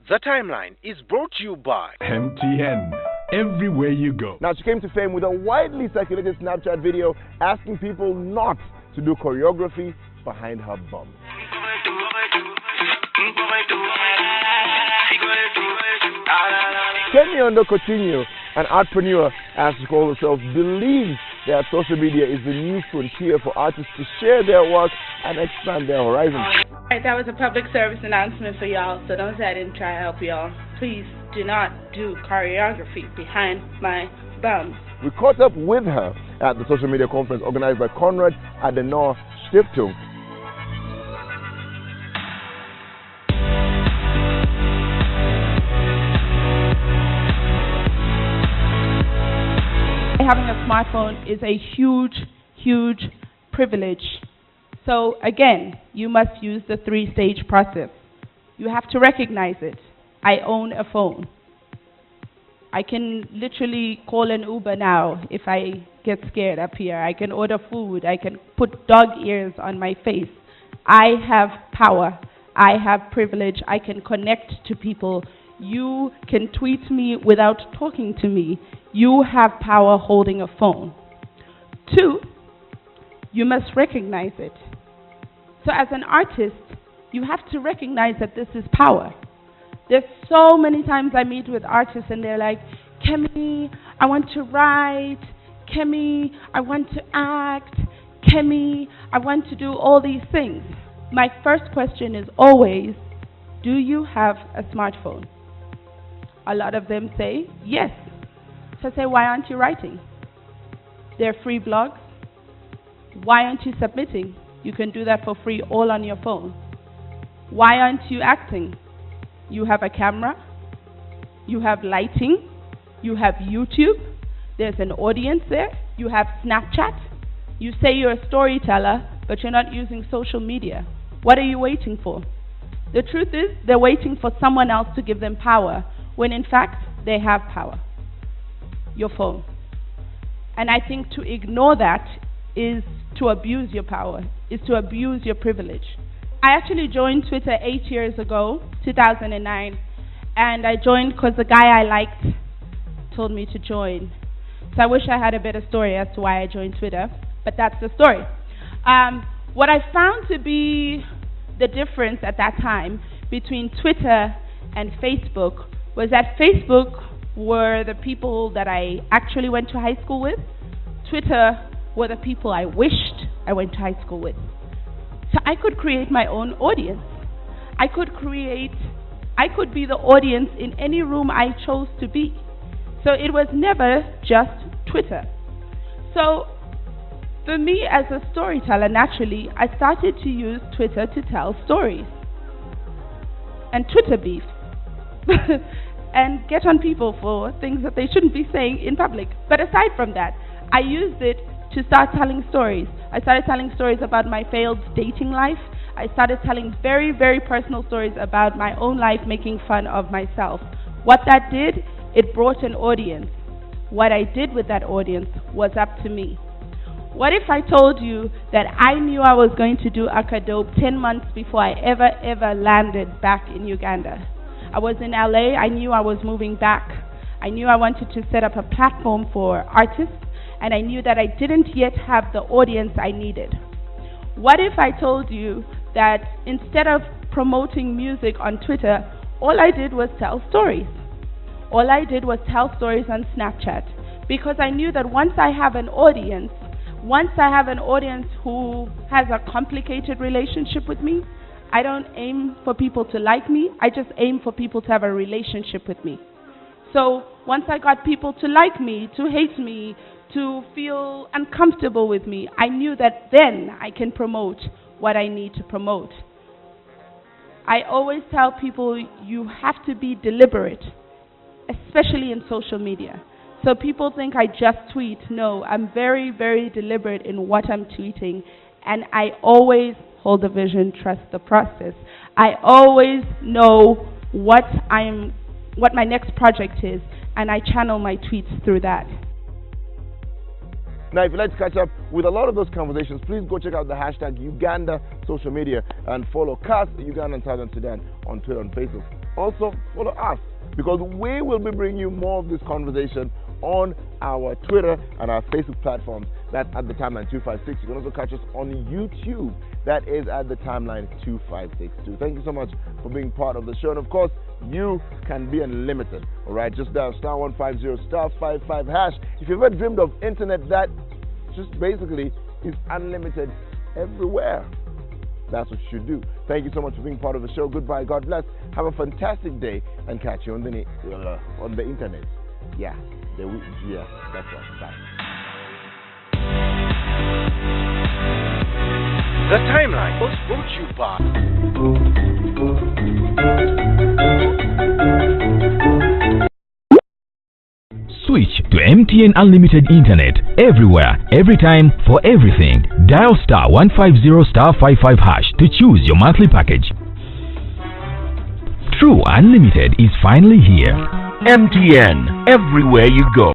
The Timeline is brought to you by MTN. Everywhere you go. Now, she came to fame with a widely circulated Snapchat video asking people not to do choreography behind her bum. Kemiyondo Coutinho, an artpreneur, as she calls herself, believes that social media is the new frontier for artists to share their work and expand their horizons. Alright, that was a public service announcement for y'all, so don't say I didn't try to help y'all. Please do not do choreography behind my bum. We caught up with her at the social media conference organized by Konrad Adenauer Stiftung. Having a smartphone is a huge, huge privilege. So again, you must use the three-stage process. You have to recognize it. I own a phone. I can literally call an Uber now if I get scared up here. I can order food. I can put dog ears on my face. I have power. I have privilege. I can connect to people. You can tweet me without talking to me. You have power holding a phone. 2, you must recognize it. So as an artist, you have to recognize that this is power. There's so many times I meet with artists and they're like, Kemi, I want to write. Kemi, I want to act. Kemi, I want to do all these things. My first question is always, do you have a smartphone? A lot of them say, yes. So I say, why aren't you writing? There are free blogs. Why aren't you submitting? You can do that for free all on your phone. Why aren't you acting? You have a camera. You have lighting. You have YouTube. There's an audience there. You have Snapchat. You say you're a storyteller, but you're not using social media. What are you waiting for? The truth is, they're waiting for someone else to give them power, when in fact, they have power. Your phone. And I think to ignore that is to abuse your power, is to abuse your privilege. I actually joined Twitter 8 years ago, 2009, and I joined because the guy I liked told me to join. So I wish I had a better story as to why I joined Twitter, but that's the story. What I found to be the difference at that time between Twitter and Facebook was that Facebook were the people that I actually went to high school with. Twitter were the people I wished I went to high school with. So I could create my own audience. I could be the audience in any room I chose to be. So it was never just Twitter. So for me as a storyteller, naturally, I started to use Twitter to tell stories. And Twitter beef. And get on people for things that they shouldn't be saying in public. But aside from that, I used it to start telling stories. I started telling stories about my failed dating life. I started telling very, very personal stories about my own life, making fun of myself. What that did, it brought an audience. What I did with that audience was up to me. What if I told you that I knew I was going to do Akadope 10 months before I ever landed back in Uganda? I was in LA, I knew I was moving back. I knew I wanted to set up a platform for artists, and I knew that I didn't yet have the audience I needed. What if I told you that instead of promoting music on Twitter, all I did was tell stories? All I did was tell stories on Snapchat, because I knew that once I have an audience who has a complicated relationship with me, I don't aim for people to like me, I just aim for people to have a relationship with me. So once I got people to like me, to hate me, to feel uncomfortable with me, I knew that then I can promote what I need to promote. I always tell people you have to be deliberate, especially in social media. So people think I just tweet. No, I'm very, very deliberate in what I'm tweeting, and I always hold the vision, trust the process. I always know what my next project is, and I channel my tweets through that. Now, if you'd like to catch up with a lot of those conversations, please go check out the hashtag Uganda social media and follow CAS Uganda and Southern Sudan on Twitter and Facebook. also follow us, because we will be bringing you more of this conversation on our Twitter and our Facebook platforms. That's at the Timeline 2562. You can also catch us on YouTube. That is at the Timeline 2562. Thank you so much for being part of the show. And of course, you can be unlimited. All right, just dial *150 *55#. If you've ever dreamed of internet that just basically is unlimited everywhere, that's what you should do. Thank you so much for being part of the show. Goodbye. God bless. Have a fantastic day, and catch you on the internet. Yeah, that's right. Bye. The Timeline was brought to you by Switch to MTN Unlimited Internet everywhere, every time, for everything. Dial *150 *55# to choose your monthly package. True Unlimited is finally here. MTN, everywhere you go.